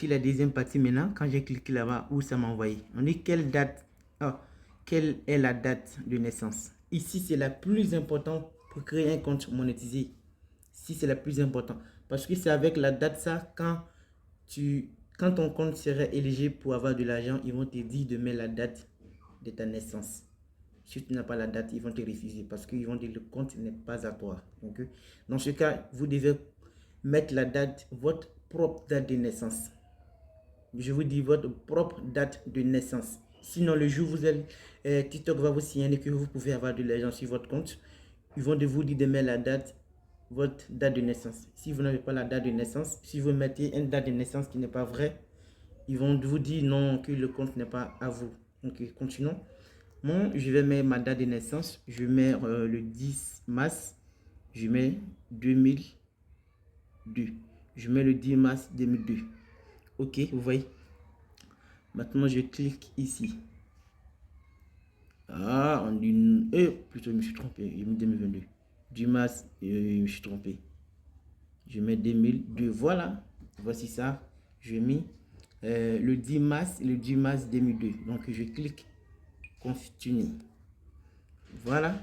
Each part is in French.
la deuxième partie maintenant. Quand j'ai cliqué là-bas, où ça m'a envoyé. On dit quelle date, quelle est la date de naissance. Ici, c'est la plus importante pour créer un compte monétisé. Ici, c'est la plus importante. Parce que c'est avec la date ça, quand ton compte serait éligible pour avoir de l'argent, ils vont te dire de mettre la date de ta naissance. Si tu n'as pas la date, ils vont te refuser parce qu'ils vont dire que le compte n'est pas à toi. Donc, dans ce cas, vous devez mettre la date, votre propre date de naissance. Je vous dis votre propre date de naissance. Sinon, le jour où vous allez, TikTok va vous signaler que vous pouvez avoir de l'argent sur votre compte. Ils vont vous dire de mettre la date, votre date de naissance. Si vous n'avez pas la date de naissance, si vous mettez une date de naissance qui n'est pas vraie, ils vont vous dire non, que le compte n'est pas à vous. Donc, continuons. Moi, je vais mettre ma date de naissance. Je mets le 10 mars. Je mets 2002. Je mets le 10 mars 2002. Ok, vous voyez. Maintenant, je clique ici. Ah, on dit... plutôt, je me suis trompé. J'ai mis 2022. 10 mars, je me suis trompé. Je mets 2002. Voilà. Voici ça. Je mets le 10 mars 2002. Donc, je clique continue. Voilà.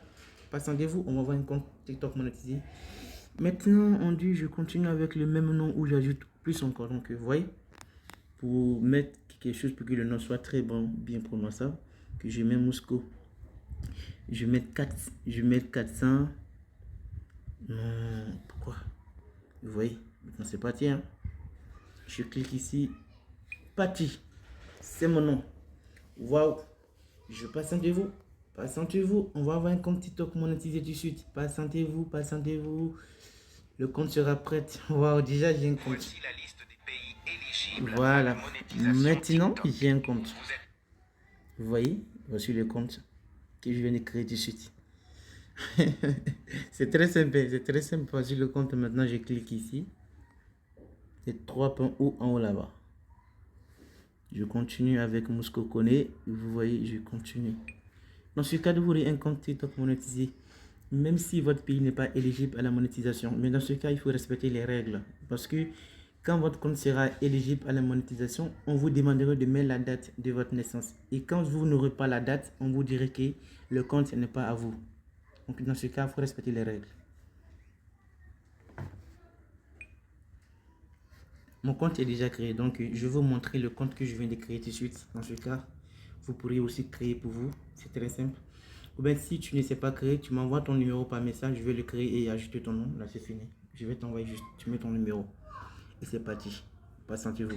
Passez-vous. On va voir un compte TikTok monétisé. Maintenant, on dit je continue avec le même nom où j'ajoute plus encore. Donc, vous voyez, pour mettre quelque chose pour que le nom soit très bon, bien prononçable, que je mets Moscou. Je mets 400. Non, pourquoi? Vous voyez, maintenant c'est parti. Hein? Je clique ici. Parti. C'est mon nom. Waouh. Je patientez-vous. Patientez-vous. On va avoir un compte TikTok monétisé tout de suite. Patientez-vous. Patientez-vous. Le compte sera prêt. Waouh, déjà j'ai un compte. Voici la liste des pays éligibles voilà. à la monétisation Maintenant, TikTok. j'ai un compte. Vous voyez, voici le compte que je viens de créer tout de suite. C'est très simple. C'est très simple. Voici le compte. Maintenant, je clique ici. C'est 3 points haut en haut là-bas. Je continue avec Moscou Kone. Vous voyez, je continue. Dans ce cas, vous aurez un compte TikTok monétisé. Même si votre pays n'est pas éligible à la monétisation. Mais dans ce cas, il faut respecter les règles. Parce que quand votre compte sera éligible à la monétisation, on vous demandera de mettre la date de votre naissance. Et quand vous n'aurez pas la date, on vous dirait que le compte n'est pas à vous. Donc dans ce cas, il faut respecter les règles. Mon compte est déjà créé. Donc je vais vous montrer le compte que je viens de créer tout de suite. Dans ce cas, vous pourriez aussi créer pour vous. C'est très simple. Ou bien si tu ne sais pas créer, tu m'envoies ton numéro par message. Je vais le créer et ajouter ton nom. Là, c'est fini. Je vais t'envoyer juste. Tu mets ton numéro. Et c'est parti. Patientez-vous.